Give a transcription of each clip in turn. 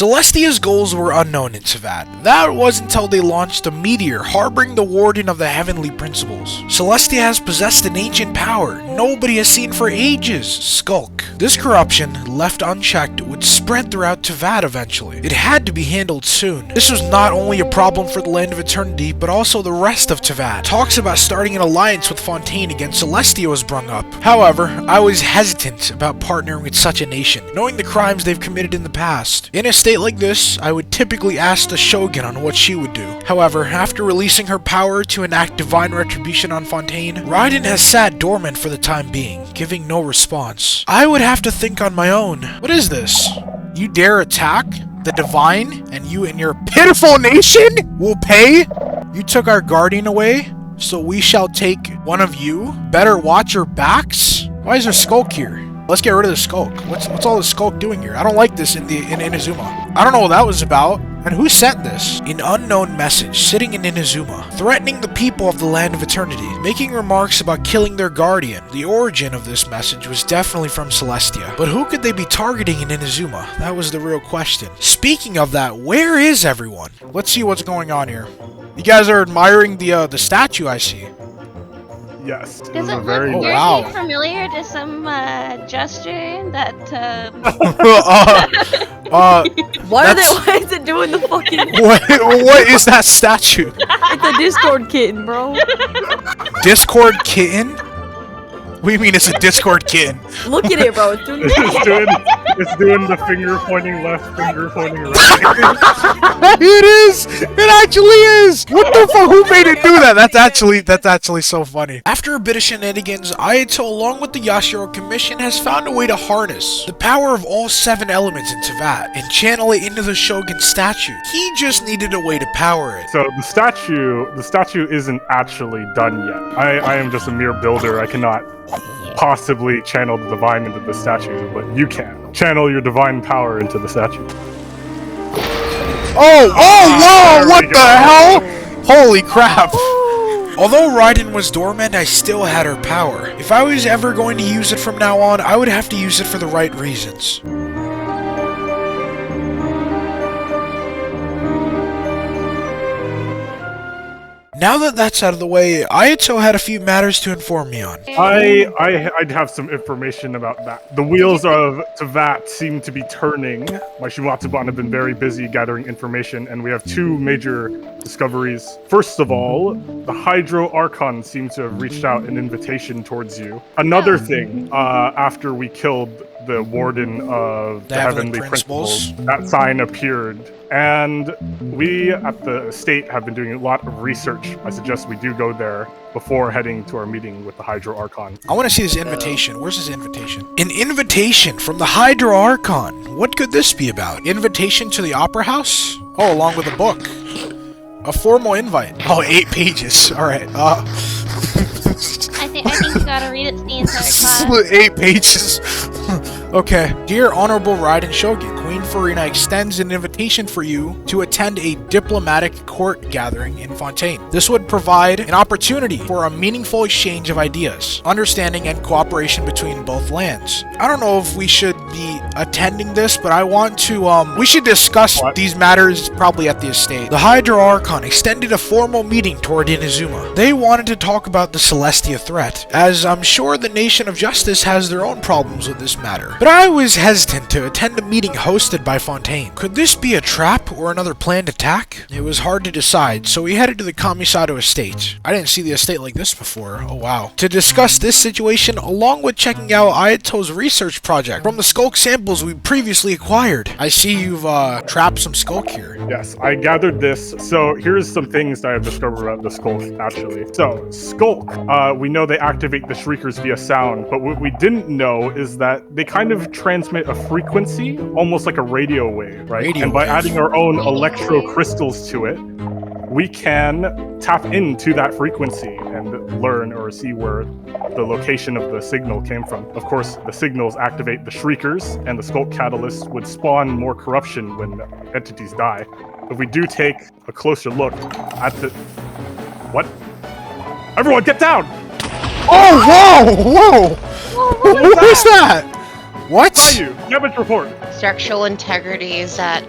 Celestia's goals were unknown in Tevyat. That was until they launched a meteor harboring the Warden of the Heavenly Principles. Celestia has possessed an ancient power nobody has seen for ages, Skulk. This corruption, left unchecked, would spread throughout Tevyat eventually. It had to be handled soon. This was not only a problem for the Land of Eternity, but also the rest of Tevyat. Talks about starting an alliance with Fontaine against Celestia was brung up. However, I was hesitant about partnering with such a nation, knowing the crimes they've committed in the past. In a state like this, I would typically ask the Shogun on what she would do. However, after releasing her power to enact divine retribution on Fontaine, Raiden has sat dormant for the time being, giving no response. I would have to think on my own. What is this? You dare attack the divine, and you and your pitiful nation will pay? You took our guardian away, so we shall take one of you? Better watch your backs? Why is there Skulk here? Let's get rid of the Skulk. What's all the Skulk doing here? I don't like this in Inazuma. I don't know what that was about. And who sent this? An unknown message sitting in Inazuma, threatening the people of the Land of Eternity, making remarks about killing their guardian. The origin of this message was definitely from Celestia. But who could they be targeting in Inazuma? That was the real question. Speaking of that, where is everyone? Let's see what's going on here. You guys are admiring the statue, I see. Yes. Does it look weirdly familiar to some gesture that? Why is it doing the fucking? What is that statue? It's a Discord kitten, bro. Discord kitten? What do you mean it's a Discord kitten? Look at it, bro. It's doing it's doing the finger pointing left, finger pointing right. It is! It actually is! What the fuck? Who made it do that? That's actually so funny. After a bit of shenanigans, Ayato, along with the Yashiro Commission, has found a way to harness the power of all 7 elements in Tevyat and channel it into the Shogun statue. He just needed a way to power it. So the statue isn't actually done yet. I am just a mere builder. I cannot possibly channel the divine into the statue, but you can channel your divine power into the statue. Oh, whoa, what the hell? Holy crap. Although Raiden was dormant, I still had her power. If I was ever going to use it from now on, I would have to use it for the right reasons. Now that that's out of the way, Ayato had a few matters to inform me on. I'd have some information about that. The wheels of Tevyat seem to be turning. My Shimatsuban have been very busy gathering information, and we have 2 major discoveries. First of all, the Hydro Archon seems to have reached out an invitation towards you. Another thing, after we killed the Warden of the Heavenly Principles, that sign appeared. And we at the estate have been doing a lot of research. I suggest we do go there before heading to our meeting with the Hydro Archon. I want to see this invitation. Where's this invitation? An invitation from the Hydro Archon. What could this be about? Invitation to the Opera House? Oh, along with a book. A formal invite. Oh, 8 pages. Alright, I think you gotta read it to the entire class. 8 pages. Okay. Dear Honorable Raiden Shogun, Queen Furina extends an invitation for you to attend a diplomatic court gathering in Fontaine. This would provide an opportunity for a meaningful exchange of ideas, understanding, and cooperation between both lands. I don't know if we should be attending this, but I want to, we should discuss these matters probably at the estate. The Hydro Archon extended a formal meeting toward Inazuma. They wanted to talk about the Celestia threat, as I'm sure the Nation of Justice has their own problems with this matter. But I was hesitant to attend a meeting hosted by Fontaine. Could this be a trap or another planned attack? It was hard to decide, so we headed to the Kamisato estate. I didn't see the estate like this before. Oh wow. To discuss this situation, along with checking out Ayato's research project from the Skulk samples we previously acquired. I see you've trapped some Skulk here. Yes, I gathered this. So here's some things that I've discovered about the Skulk, actually. So, Skulk, we know they activate the Shriekers via sound, but what we didn't know is that they kind of transmit a frequency, almost like a radio wave, right? And by adding our own electro crystals to it, we can tap into that frequency and learn or see where the location of the signal came from. Of course, the signals activate the Shriekers, and the Skulk Catalyst would spawn more corruption when entities die. If we do take a closer look at the... What? Everyone, get down! Oh, whoa! What is that? What? You, damage report. Structural integrity is at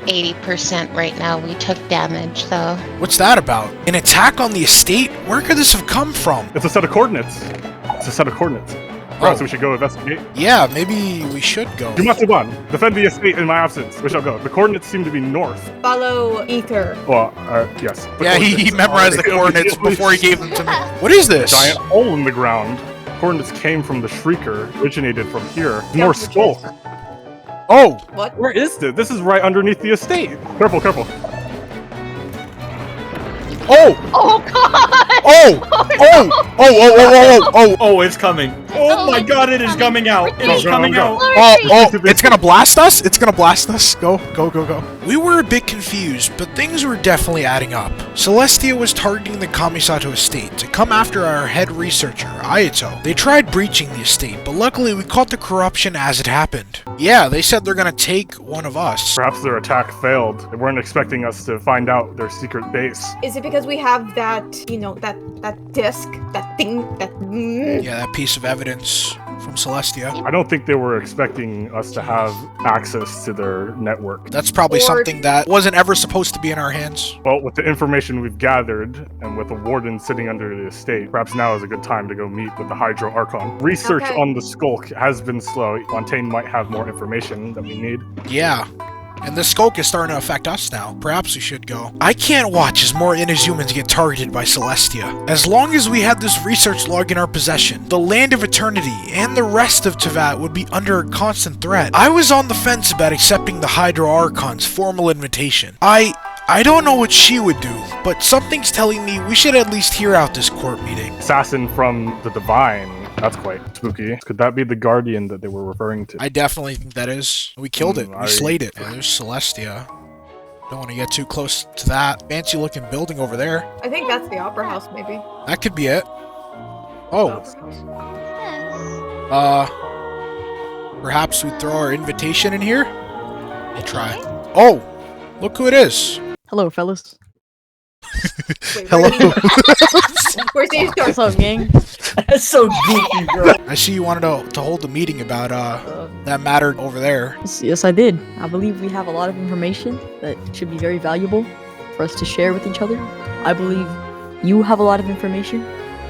80% right now. We took damage, though. What's that about? An attack on the estate? Where could this have come from? It's a set of coordinates. It's a set of coordinates. Perhaps we should go investigate. Yeah, maybe we should go. Jumatsuban, defend the estate in my absence. We shall go. The coordinates seem to be north. Follow ether. Well, yes. The Yeah, he coordinates memorized the are- coordinates before he gave them to me. What is this? Giant hole in the ground. Coordinates came from the Shrieker, originated from here. More Skulk. Oh! What? Where is this? This is right underneath the estate. Careful, careful. Oh! Oh, God! Oh! Oh! Oh, it's coming. Oh my god, it is coming out. It is Go, coming go. out. Oh, it's gonna blast us? It's gonna blast us. Go. We were a bit confused, but things were definitely adding up. Celestia was targeting the Kamisato estate to come after our head researcher, Ayato. They tried breaching the estate, but luckily we caught the corruption as it happened. Yeah, they said they're gonna take one of us. Perhaps their attack failed. They weren't expecting us to find out their secret base. Is it because we have that, that disc, that thing, that... Yeah, that piece of evidence from Celestia. I don't think they were expecting us to have access to their network. That's probably something that wasn't ever supposed to be in our hands. Well, with the information we've gathered, and with the warden sitting under the estate, perhaps now is a good time to go meet with the Hydro Archon. Research Okay. on the Skulk has been slow. Fontaine might have more information that we need. Yeah. And the skulk is starting to affect us now. Perhaps we should go. I can't watch as more Inazumans get targeted by Celestia. As long as we had this research log in our possession, the Land of Eternity and the rest of Teyvat would be under a constant threat. I was on the fence about accepting the Hydro Archon's formal invitation. I don't know what she would do, but something's telling me we should at least hear out this court meeting. Assassin from the Divine. That's quite spooky. Could that be the Guardian that they were referring to? I definitely think that is. We killed it. We I- slayed it. Yeah, there's Celestia. Don't want to get too close to that fancy looking building over there. I think that's the opera house, maybe. That could be it. Oh, Yes. perhaps we throw our invitation in here? We'll try. Oh, look who it is. Hello, fellas. Wait, Hello. Where's the What's up, gang? That's so goofy, bro. I see you wanted to hold a meeting about that matter over there. Yes, I did. I believe we have a lot of information that should be very valuable for us to share with each other. I believe you have a lot of information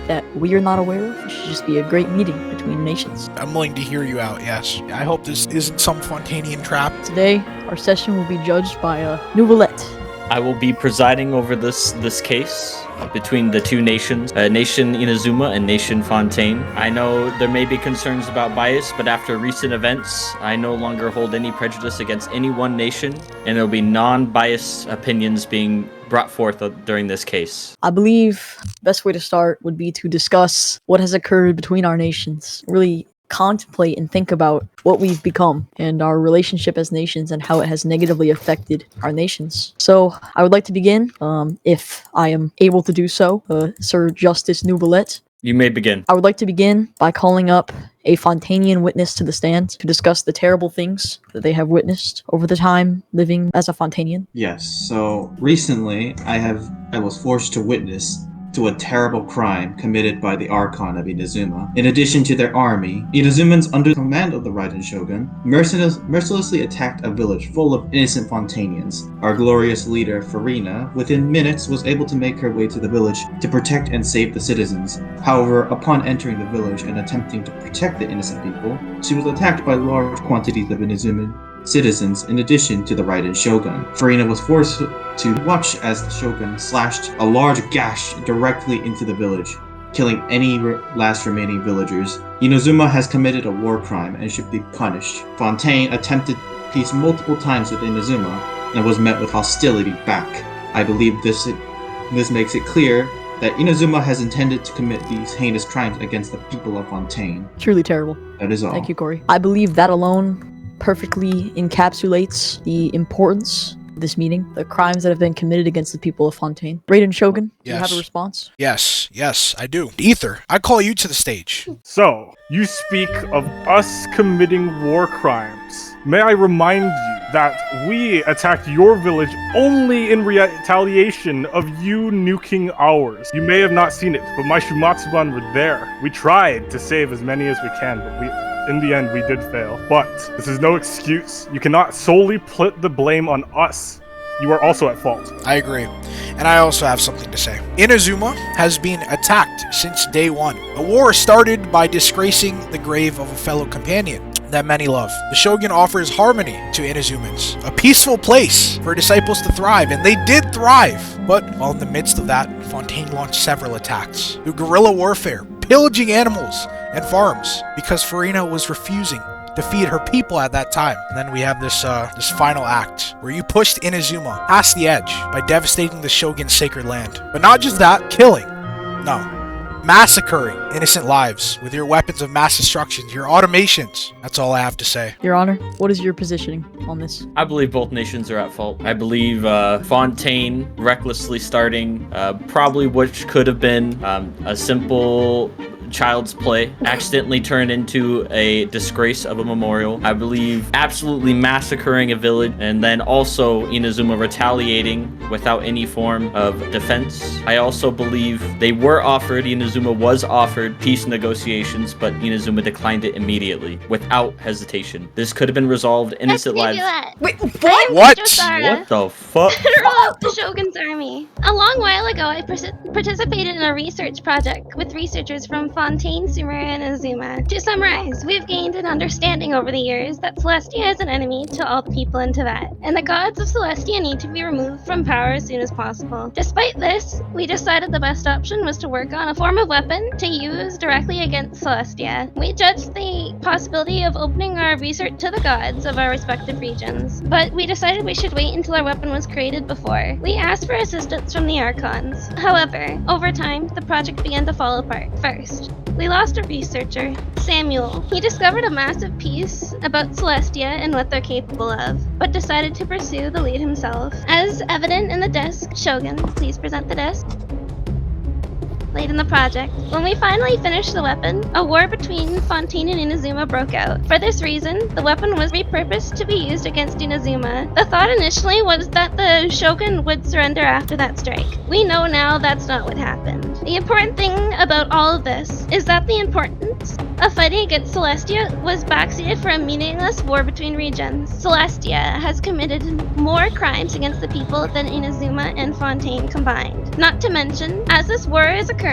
that we are not aware of. It should just be a great meeting between nations. I'm willing to hear you out, yes. I hope this isn't some Fontainian trap. Today, our session will be judged by Nouvellette. I will be presiding over this case between the two nations, Nation Inazuma and Nation Fontaine. I know there may be concerns about bias, but after recent events, I no longer hold any prejudice against any one nation, and there will be non-biased opinions being brought forth during this case. I believe the best way to start would be to discuss what has occurred between our nations. Really contemplate and think about what we've become and our relationship as nations and how it has negatively affected our nations. So I would like to begin, if I am able to do so, Sir Justice Nouvellette. You may begin. I would like to begin by calling up a Fontainian witness to the stand to discuss the terrible things that they have witnessed over the time living as a Fontainian. Yes, so recently I was forced to witness to a terrible crime committed by the Archon of Inazuma. In addition to their army, Inazumans under the command of the Raiden Shogun mercilessly attacked a village full of innocent Fontainians. Our glorious leader, Farina, within minutes was able to make her way to the village to protect and save the citizens. However, upon entering the village and attempting to protect the innocent people, she was attacked by large quantities of Inazuman citizens in addition to the Raiden Shogun. Farina was forced to watch as the Shogun slashed a large gash directly into the village, killing any last remaining villagers. Inazuma has committed a war crime and should be punished. Fontaine attempted peace multiple times with Inazuma and was met with hostility back. I believe this makes it clear that Inazuma has intended to commit these heinous crimes against the people of Fontaine. Truly terrible. That is all. Thank you, Corey. I believe that alone perfectly encapsulates the importance of this meeting, the crimes that have been committed against the people of Fontaine. Raiden Shogun, do you have a Yes. response? Yes, I do. Ether, I call you to the stage. So, you speak of us committing war crimes. May I remind you that we attacked your village only in retaliation of you nuking ours. You may have not seen it, but my Shumatsuban were there. We tried to save as many as we can, but in the end, we did fail. But this is no excuse. You cannot solely put the blame on us. You are also at fault. I agree. And I also have something to say. Inazuma has been attacked since day one. The war started by disgracing the grave of a fellow companion that many love. The Shogun offers harmony to Inazumans, a peaceful place for disciples to thrive, and they did thrive. But while in the midst of that, Fontaine launched several attacks through guerrilla warfare, pillaging animals and farms because Farina was refusing to feed her people at that time. And then we have this final act where you pushed Inazuma past the edge by devastating the Shogun's sacred land. But not just that, killing. No. Massacring innocent lives with your weapons of mass destruction, your automations. That's all I have to say. Your Honor, what is your positioning on this? I believe both nations are at fault. I believe Fontaine recklessly starting probably which could have been a simple child's play accidentally turned into a disgrace of a memorial. I believe absolutely massacring a village, and then also Inazuma retaliating without any form of defense. I also believe Inazuma was offered peace negotiations, but Inazuma declined it immediately without hesitation. This could have been resolved, innocent lives. Wait, I'm What? Mistress What the fuck? General of the Shogun's army. A long while ago, I participated in a research project with researchers from Fontaine, Sumer, and Inazuma. To summarize, we've gained an understanding over the years that Celestia is an enemy to all the people in Tevyat, and the gods of Celestia need to be removed from power as soon as possible. Despite this, we decided the best option was to work on a form of weapon to use directly against Celestia. We judged the possibility of opening our research to the gods of our respective regions, but we decided we should wait until our weapon was created before. We asked for assistance from the Archons. However, over time, the project began to fall apart. First, we lost a researcher, Samuel. He discovered a massive piece about Celestia and what they're capable of, but decided to pursue the lead himself. As evident in the disc, Shogun, please present the disc. Late in the project. When we finally finished the weapon, a war between Fontaine and Inazuma broke out. For this reason, the weapon was repurposed to be used against Inazuma. The thought initially was that the Shogun would surrender after that strike. We know now that's not what happened. The important thing about all of this is that the importance of fighting against Celestia was backseated for a meaningless war between regions. Celestia has committed more crimes against the people than Inazuma and Fontaine combined. Not to mention, as this war is occurring,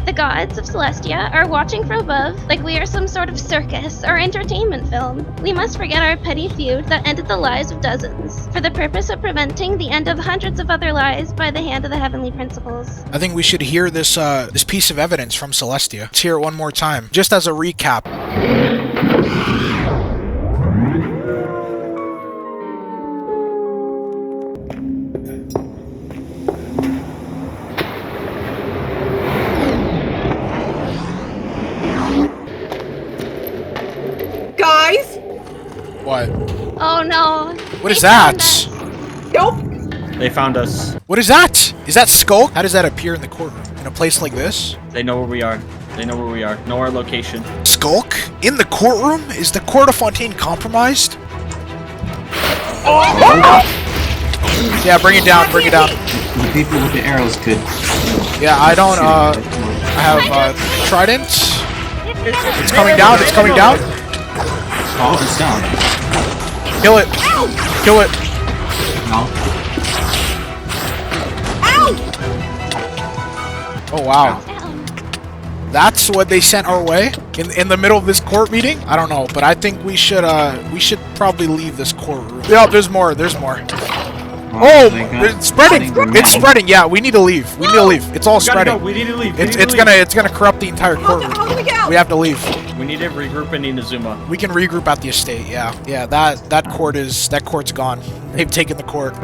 the gods of Celestia are watching from above like we are some sort of circus or entertainment film. We must forget our petty feud that ended the lives of dozens, for the purpose of preventing the end of hundreds of other lives by the hand of the heavenly principles. I think we should hear this piece of evidence from Celestia. Let's hear it one more time, just as a recap. Guys, What? Oh no. What is They found that? us. nope. They found us. What is that? Is that Skulk? How does that appear in the courtroom? In a place like this? They know where we are. They know where we are. Know our location. Skulk? In the courtroom? Is the court of Fontaine compromised? Yeah, bring it down, bring it down. The people with the arrows could. Yeah, I don't, I have, trident. It's coming down, it's coming down. Oh, it's down. Kill it. Kill it. No. Oh, wow. Ow. That's what they sent our way? In the middle of this court meeting? I don't know, but I think we should probably leave this courtroom. Yeah, there's more, there's more. Oh, it's spreading! It's spreading, yeah, we need to leave. We need to leave. It's all spreading. We need to leave. It's gonna corrupt the entire courtroom. How do we get out? We have to leave. We need to regroup in Inazuma. We can regroup at the estate, yeah. Yeah, that court's gone. They've taken the court.